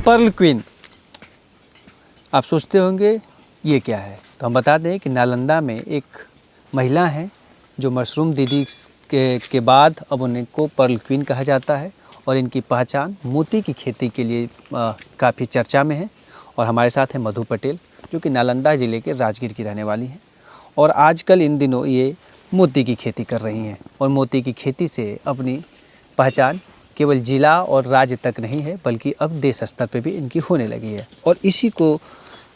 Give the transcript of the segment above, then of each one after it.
Perl queen, आप सोचते होंगे ये क्या है। तो हम बता दें कि नालंदा में एक महिला हैं जो मशरूम दीदी के बाद अब उनको पर्ल क्वीन कहा जाता है और इनकी पहचान मोती की खेती के लिए काफ़ी चर्चा में है। और हमारे साथ हैं मधु पटेल जो कि नालंदा ज़िले के राजगीर की रहने वाली हैं और आजकल इन दिनों ये मोती की खेती कर रही हैं और मोती की खेती से अपनी पहचान केवल ज़िला और राज्य तक नहीं है बल्कि अब देश स्तर पे भी इनकी होने लगी है। और इसी को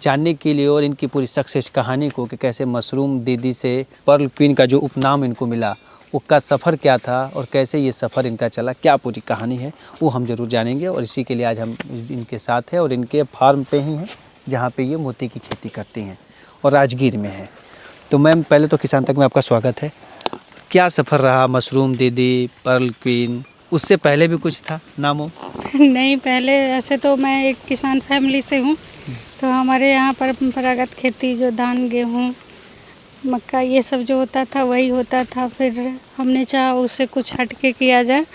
जानने के लिए और इनकी पूरी सक्सेस कहानी को कि कैसे मशरूम दीदी से पर्ल क्वीन का जो उपनाम इनको मिला उसका सफ़र क्या था और कैसे ये सफ़र इनका चला, क्या पूरी कहानी है वो हम ज़रूर जानेंगे। और इसी के लिए आज हम इनके साथ हैं और इनके फार्म पे ही हैं जहाँ पे ये मोती की खेती करती हैं और राजगीर में है। तो मैम पहले तो किसान तक में आपका स्वागत है। क्या सफ़र रहा मशरूम दीदी पर्ल क्वीन, उससे पहले भी कुछ था नामों? नहीं, पहले ऐसे तो मैं एक किसान फैमिली से हूँ, तो हमारे यहाँ परंपरागत खेती जो धान गेहूँ मक्का ये सब जो होता था वही होता था। फिर हमने चाहा उससे कुछ हटके किया जाए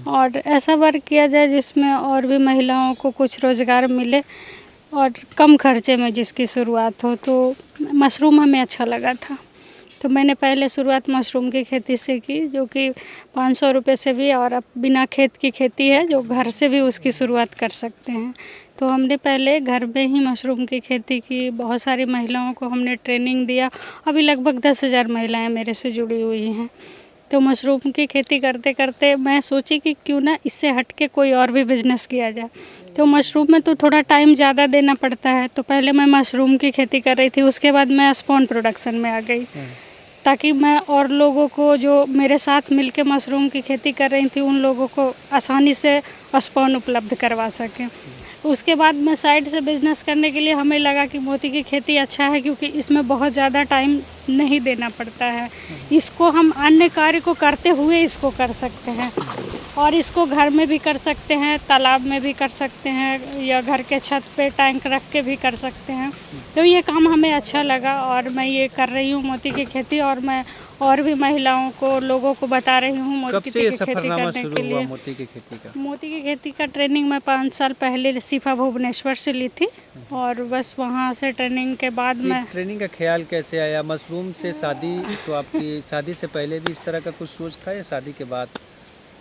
और ऐसा वर्क किया जाए जिसमें और भी महिलाओं को कुछ रोज़गार मिले और कम खर्चे में जिसकी शुरुआत हो। तो मशरूम हमें अच्छा लगा था, तो मैंने पहले शुरुआत मशरूम की खेती से की जो कि 500 रुपये से भी और अब बिना खेत की खेती है जो घर से भी उसकी शुरुआत कर सकते हैं। तो हमने पहले घर में ही मशरूम की खेती की, बहुत सारी महिलाओं को हमने ट्रेनिंग दिया। अभी लगभग 10,000 महिलाएं मेरे से जुड़ी हुई हैं। तो मशरूम की खेती करते करते मैं सोची कि क्यों ना इससे हट के कोई और भी बिजनेस किया जाए। तो मशरूम में तो थोड़ा टाइम ज़्यादा देना पड़ता है, तो पहले मैं मशरूम की खेती कर रही थी, उसके बाद मैं स्पॉन प्रोडक्शन में आ गई ताकि मैं और लोगों को जो मेरे साथ मिलके मशरूम की खेती कर रही थी उन लोगों को आसानी से स्पॉन उपलब्ध करवा सकें। उसके बाद मैं साइड से बिज़नेस करने के लिए हमें लगा कि मोती की खेती अच्छा है क्योंकि इसमें बहुत ज़्यादा टाइम नहीं देना पड़ता है। इसको हम अन्य कार्य को करते हुए इसको कर सकते हैं और इसको घर में भी कर सकते हैं, तालाब में भी कर सकते हैं या घर के छत पे टैंक रख के भी कर सकते हैं। तो ये काम हमें अच्छा लगा और मैं ये कर रही हूँ मोती की खेती और मैं और भी महिलाओं को लोगों को बता रही हूँ मोती की खेती करने के लिए। मोती की खेती का मोती की खेती का ट्रेनिंग मैं 5 साल पहले सिफा भुवनेश्वर से ली थी और बस वहाँ से ट्रेनिंग के बाद मैं ट्रेनिंग का ख्याल कैसे आया मशरूम से? शादी तो आपकी शादी से पहले भी इस तरह का कुछ सोच था या शादी के बाद?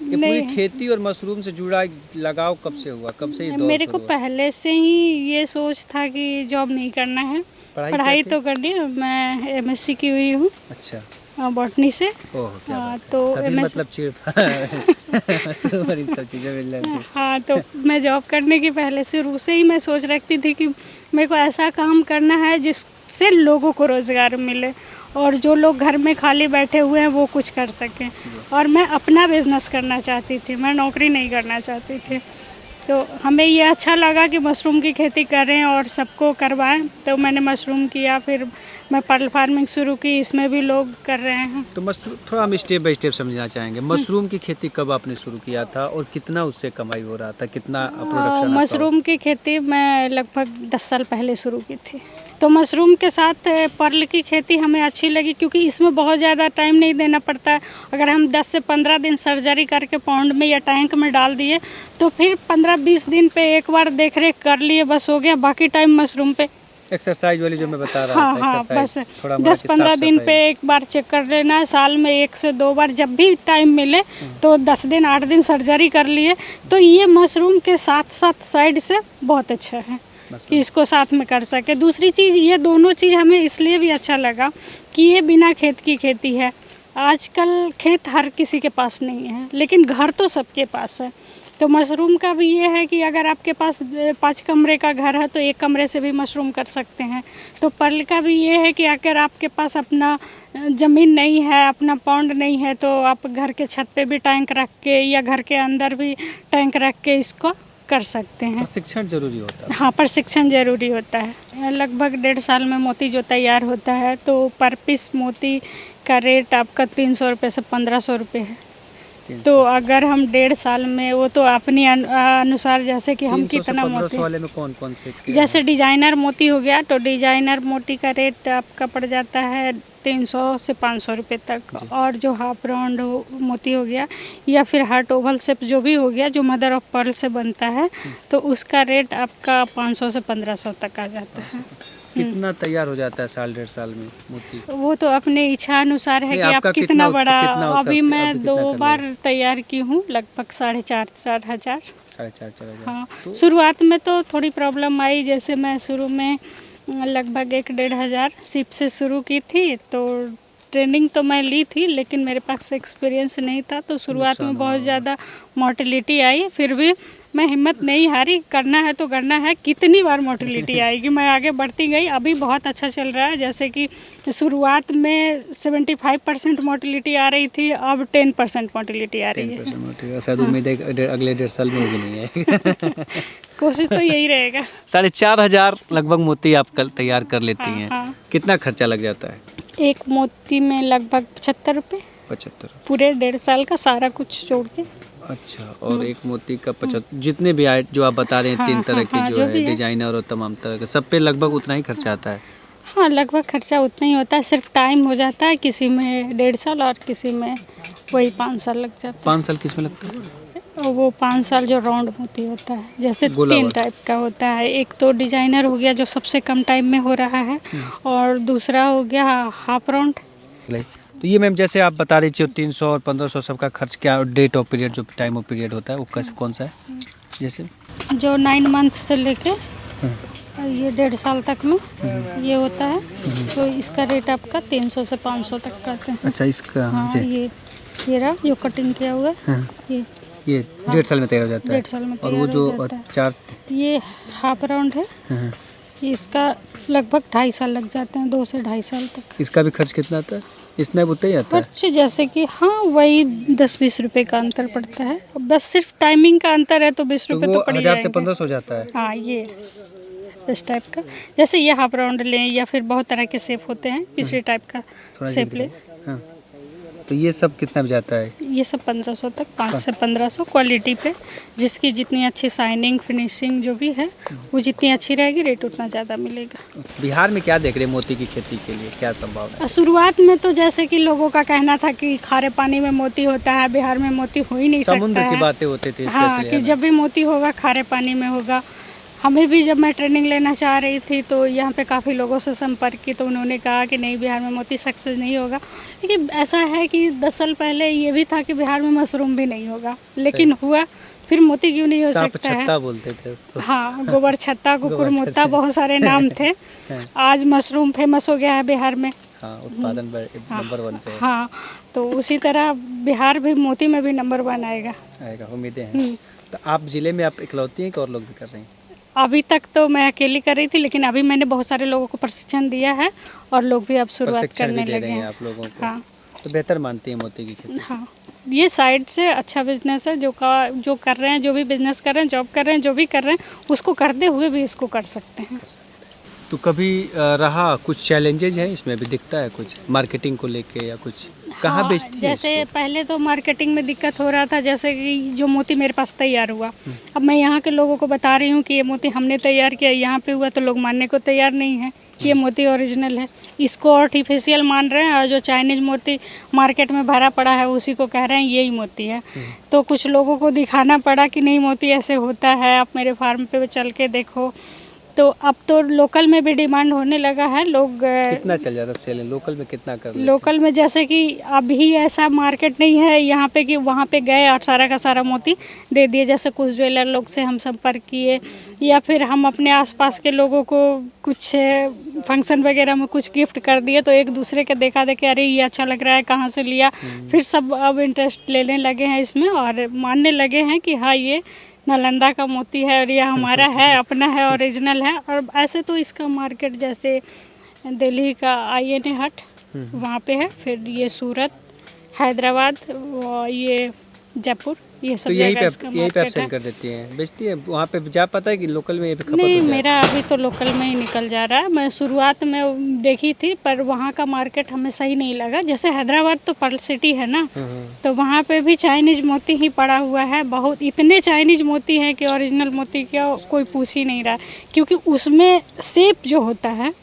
ये पूरी खेती और मशरूम से जुड़ा लगाव कब से हुआ, कब से ये दौर मेरे को शुरू हुआ? पहले से ही ये सोच था कि जॉब नहीं करना है, पढ़ाई तो कर ली। मैं एमएससी की हुई हूँ। अच्छा, बॉटनी से। ओह क्या बात है। तो तभी मतलब मशरूम और इन सब चीज़ें मिल जाती हैं। हाँ, तो मैं जॉब करने की पहले शुरू से ही मैं सोच रखती थी कि मेरे को ऐसा काम करना है जिससे लोगों को रोज़गार मिले और जो लोग घर में खाली बैठे हुए हैं वो कुछ कर सकें। और मैं अपना बिज़नेस करना चाहती थी, मैं नौकरी नहीं करना चाहती थी। तो हमें ये अच्छा लगा कि मशरूम की खेती करें और सबको करवाएं, तो मैंने मशरूम किया। फिर मैं पर्ल फार्मिंग शुरू की, इसमें भी लोग कर रहे हैं। तो मशरूम थोड़ा हम स्टेप बाय स्टेप समझना चाहेंगे। मशरूम की खेती कब आपने शुरू किया था और कितना उससे कमाई हो रहा था, कितना प्रोडक्शन? मशरूम की खेती मैं लगभग 10 साल पहले शुरू की थी। तो मशरूम के साथ पर्ल की खेती हमें अच्छी लगी क्योंकि इसमें बहुत ज़्यादा टाइम नहीं देना पड़ता है। अगर हम 10 से 15 दिन सर्जरी करके पॉन्ड में या टैंक में डाल दिए तो फिर 15-20 दिन पे एक बार देख रेख कर लिए, बस हो गया। बाकी टाइम मशरूम पे एक्सरसाइज वाली जो मैं बता रहा था, हाँ, बस थोड़ा 10-15 दिन पे एक बार चेक कर लेना है। साल में 1 से 2 बार जब भी टाइम मिले तो 10 दिन 8 दिन सर्जरी कर लिए। तो ये मशरूम के साथ साथ साइड से बहुत अच्छा है कि इसको साथ में कर सके। दूसरी चीज़, ये दोनों चीज़ हमें इसलिए भी अच्छा लगा कि ये बिना खेत की खेती है। आजकल खेत हर किसी के पास नहीं है लेकिन घर तो सबके पास है। तो मशरूम का भी ये है कि अगर आपके पास 5 कमरे का घर है तो 1 कमरे से भी मशरूम कर सकते हैं। तो पर्ल का भी ये है कि अगर आपके पास अपना ज़मीन नहीं है, अपना पॉन्ड नहीं है, तो आप घर के छत पे भी टैंक रख के या घर के अंदर भी टैंक रख के इसको कर सकते हैं। प्रशिक्षण जरूरी होता है। हाँ, प्रशिक्षण जरूरी होता है। लगभग 1.5 साल में मोती जो तैयार होता है तो पर पीस मोती का रेट आपका 300 रुपये से 1500 रुपये है। तो अगर हम 1.5 साल में, वो तो अपनी अनुसार, जैसे कि हम 300 से कितना 1500 मोती, वाले में कौन कौन से जैसे डिजाइनर मोती हो गया तो डिजाइनर मोती का रेट आपका पड़ जाता है 300 से 500 रुपये तक। और जो हाफ राउंड मोती हो गया या फिर हार्ट ओवल शेप जो भी हो गया, जो मदर ऑफ पर्ल से बनता है, तो उसका रेट आपका 500 से 1500 तक आ जाता है। कितना तैयार हो जाता है साल 1.5 साल में मोती? वो तो अपने इच्छा अनुसार है नहीं, कि आपका आप कितना बड़ा। कितना अभी मैं अभी 2 कितना कर बार तैयार की हूँ, लगभग 4,500 हज़ार। 4,500 हाँ, तो शुरुआत में तो थोड़ी प्रॉब्लम आई, जैसे मैं शुरू में लगभग 1-1.5 हज़ार सिप से शुरू की थी, तो ट्रेनिंग तो मैं ली थी लेकिन मेरे पास एक्सपीरियंस नहीं था, तो शुरुआत में बहुत ज़्यादा मोटिलिटी आई। फिर भी मैं हिम्मत नहीं हारी, करना है तो करना है, कितनी बार मोटिलिटी आएगी, मैं आगे बढ़ती गई। अभी बहुत अच्छा चल रहा है, जैसे कि शुरुआत में 75% मोटिलिटी आ रही थी, अब 10% मोटिलिटी आ रही है। 10% शायद उम्मीद है कि अगले 1.5 साल में होगी नहीं है। कोशिश तो यही रहेगा। 4,500 लगभग मोती आप कल तैयार कर लेती हाँ, हैं। हाँ। कितना खर्चा लग जाता है? एक मोती में लगभग 75 रुपये, 75। पूरे 1.5 साल का सारा कुछ जोड़ के। अच्छा, और एक मोती का 75, जितने भी आए जो आप बता रहे हैं, हाँ, 3 तरह हाँ, की हाँ, जो जो है भी है। डिजाइनर और तमाम तरह के, सब पे लगभग उतना ही खर्चा आता है। हाँ, लगभग खर्चा उतना ही होता है, सिर्फ टाइम हो जाता है, किसी में 1.5 साल और किसी में वही 5 साल लग जाता 5 साल किस में लगता है? है। और वो 5 साल जो राउंड मोती होता है, जैसे गोला 3 वाला। टाइप का होता है। एक तो डिजाइनर हो गया जो सबसे कम टाइम में हो रहा है, और दूसरा हो गया हाफ राउंड। तो ये मैम जैसे आप बता रही थी 300 और 1500 सबका खर्च, क्या डेट ऑफ पीरियड जो टाइम ऑफ पीरियड होता है वो कैसे कौन सा है? जैसे जो 9 मंथ से लेके ये 1.5 साल तक में ये होता है, तो इसका रेट आपका 300 से 500 तक करते हैं। अच्छा, इसका हाँ, जी ये रहा जो कटिंग किया हुआ है, हाँ, ये ये 1.5 साल में तैयार हो जाता है। 1.5 साल में और वो तैयार जो हो जाता है। 4 ये हाफ राउंड है, हाँ, इसका लगभग 2.5 साल लग जाते हैं, 2 से 2.5 साल तक। इसका भी खर्च कितना आता है? इतना उतना ही आता है? खर्च जैसे कि हाँ, वही 10-20 रुपए का अंतर पड़ता है, बस सिर्फ टाइमिंग का अंतर है, तो 20 तो रुपए वो तो पड़ ही 1000 से जाएंगे। 1500 हो जाता है। हाँ, ये इस टाइप का, जैसे ये हाफ राउंड लें या फिर बहुत तरह के शेप होते हैं, किसी टाइप का शेप लें, हाँ, तो ये सब कितना में जाता है? ये सब 1500 तक, 5 से 1500 क्वालिटी पे, जिसकी जितनी अच्छी शाइनिंग फिनिशिंग जो भी है वो जितनी अच्छी रहेगी, रेट उतना ज़्यादा मिलेगा। बिहार में क्या देख रहे हैं मोती की खेती के लिए, क्या संभावना है? शुरुआत में तो जैसे कि लोगों का कहना था कि खारे पानी में मोती होता है, बिहार में मोती हो ही नहीं सकता समुद्र की है। बातें होती थी हाँ, स्पेशली, कि है ना? जब भी मोती होगा खारे पानी में होगा। हमें भी जब मैं ट्रेनिंग लेना चाह रही थी तो यहाँ पे काफ़ी लोगों से संपर्क की, तो उन्होंने कहा कि नहीं, बिहार में मोती सक्सेस नहीं होगा। लेकिन ऐसा है कि 10 साल पहले ये भी था कि बिहार में मशरूम भी नहीं होगा, लेकिन हुआ। फिर मोती क्यों नहीं हो सांप सकता है? छत्ता बोलते थे उसको। हाँ, गोबर छत्ता, कुकुर गोबर मुत्ता, छत्ता। बहुत सारे नाम थे। हाँ। आज मशरूम फेमस हो गया है बिहार में। हाँ, उत्पादन नंबर 1 पे है। हाँ, तो उसी तरह बिहार भी मोती में भी नंबर 1 आएगा। आएगा, उम्मीदें हैं। तो आप जिले में आप इकलौती हैं कि और लोग भी कर रहे हैं? अभी तक तो मैं अकेली कर रही थी, लेकिन अभी मैंने बहुत सारे लोगों को प्रशिक्षण दिया है और लोग भी अब शुरुआत प्रशिक्षण करने भी दे लगे रहे हैं हैं। आप लोगों को। हाँ, तो बेहतर मानती हैं मोती की खेती? हाँ, ये साइड से अच्छा बिजनेस है, जो कर रहे हैं, जो भी बिजनेस कर रहे हैं, जॉब कर रहे हैं, जो भी कर रहे हैं, उसको करते हुए भी इसको कर सकते हैं। तो कभी रहा कुछ चैलेंजेज हैं इसमें भी दिखता है, कुछ मार्केटिंग को लेके या कुछ, कहाँ हाँ, बेचती है जैसे इसको? पहले तो मार्केटिंग में दिक्कत हो रहा था, जैसे कि जो मोती मेरे पास तैयार हुआ, अब मैं यहाँ के लोगों को बता रही हूँ कि ये मोती हमने तैयार किया, यहाँ पे हुआ, तो लोग मानने को तैयार नहीं है कि ये मोती ओरिजिनल है, इसको आर्टिफिशियल मान रहे हैं, और जो चाइनीज मोती मार्केट में भरा पड़ा है उसी को कह रहे हैं यही मोती है। तो कुछ लोगों को दिखाना पड़ा कि नहीं, मोती ऐसे होता है, आप मेरे फार्म पे चल के देखो। तो अब तो लोकल में भी डिमांड होने लगा है। लोग कितना चल जाता सेल, लोकल में कितना कर लेते लोकल में, जैसे कि अभी ऐसा मार्केट नहीं है यहाँ पे कि वहाँ पे गए और सारा का सारा मोती दे दिए। जैसे कुछ ज्वेलर लोग से हम संपर्क किए, या फिर हम अपने आसपास के लोगों को कुछ फंक्शन वगैरह में कुछ गिफ्ट कर दिए, तो एक दूसरे के देखा देखे, अरे ये अच्छा लग रहा है, कहाँ से लिया, फिर सब अब इंटरेस्ट लेने लगे हैं इसमें और मानने लगे हैं कि हाँ, ये नालंदा का मोती है और ये हमारा है, अपना है, ओरिजिनल है। और ऐसे तो इसका मार्केट जैसे दिल्ली का INA हट वहाँ पे है, फिर ये सूरत, हैदराबाद, और ये जयपुर, ये सब तो यहीं जगह पे इसका यहीं पे आप मार्केट सेल है। कर देती हैं, बेचती हैं वहाँ पे जा पाता है कि लोकल में यहीं पे खपत नहीं, हो जाए? मेरा अभी तो लोकल में ही निकल जा रहा है। मैं शुरुआत में देखी थी पर वहाँ का मार्केट हमें सही नहीं लगा। जैसे हैदराबाद तो पर्ल सिटी है ना, तो वहाँ पे भी चाइनीज मोती ही पड़ा हुआ है। बहुत इतने चाइनीज मोती हैं कि ओरिजिनल मोती का कोई पूछ ही नहीं रहा, क्योंकि उसमें शेप जो होता है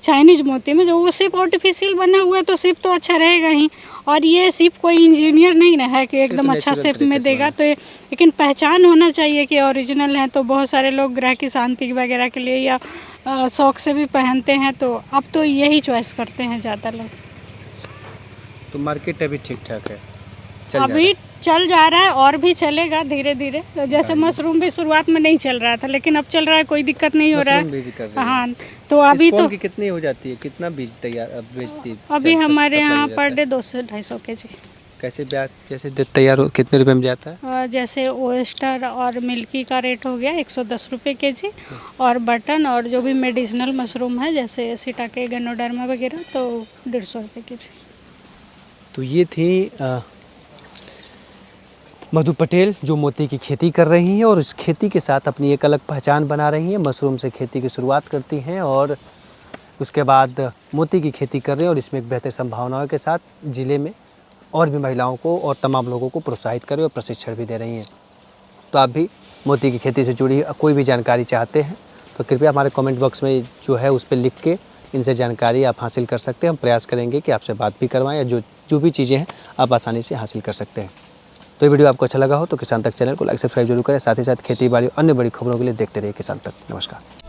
चाइनीज मोती में, जो वो सिर्फ आर्टिफिशियल बना हुआ है तो सिर्फ तो अच्छा रहेगा ही, और ये सिर्फ कोई इंजीनियर नहीं ना है कि एकदम अच्छा natural शेप तरीके में से देगा। बना। तो लेकिन पहचान होना चाहिए कि ओरिजिनल है। तो बहुत सारे लोग ग्रह की शांति वगैरह के लिए या शौक से भी पहनते हैं, तो अब तो यही चॉइस करते हैं ज़्यादा लोग। तो मार्केट अभी ठीक ठाक है, चल जा रहा अभी है। चल जा रहा है और भी चलेगा धीरे धीरे। तो जैसे मशरूम भी शुरुआत में नहीं चल रहा था, लेकिन अब चल रहा है, कोई दिक्कत नहीं हो रहा मशरूम भी कर रही है। हाँ, तो अभी स्पॉन तो की कितनी हो जाती है, कितना बीज तैयार अब बेचती है? अभी हमारे सप्लाई यहाँ हो जाता पर है? Day 200-250 kg। कैसे ब्याज जैसे तैयार हो कितने रुपए में जाता है? जैसे ओएस्टर और मिल्की का रेट हो गया 110 रुपये kg, और बटन और जो भी मेडिसिनल मशरूम है जैसे सिटाके गनोडर्मा वगैरह तो 150 रुपये kg। तो ये थी मधु पटेल जो मोती की खेती कर रही हैं और इस खेती के साथ अपनी एक अलग पहचान बना रही हैं। मशरूम से खेती की शुरुआत करती हैं और उसके बाद मोती की खेती कर रहे हैं और इसमें एक बेहतर संभावनाओं के साथ ज़िले में और भी महिलाओं को और तमाम लोगों को प्रोत्साहित करें और प्रशिक्षण भी दे रही हैं। तो आप भी मोती की खेती से जुड़ी कोई भी जानकारी चाहते हैं तो कृपया हमारे कमेंट बॉक्स में जो है उस पर लिख के इनसे जानकारी आप हासिल कर सकते हैं। हम प्रयास करेंगे कि आपसे बात भी करवाएं या जो भी चीज़ें हैं आप आसानी से हासिल कर सकते हैं। तो ये वीडियो आपको अच्छा लगा हो तो किसान तक चैनल को लाइक सब्सक्राइब जरूर करें। साथ ही साथ खेती बाड़ी और अन्य बड़ी खबरों के लिए देखते रहिए किसान तक। नमस्कार।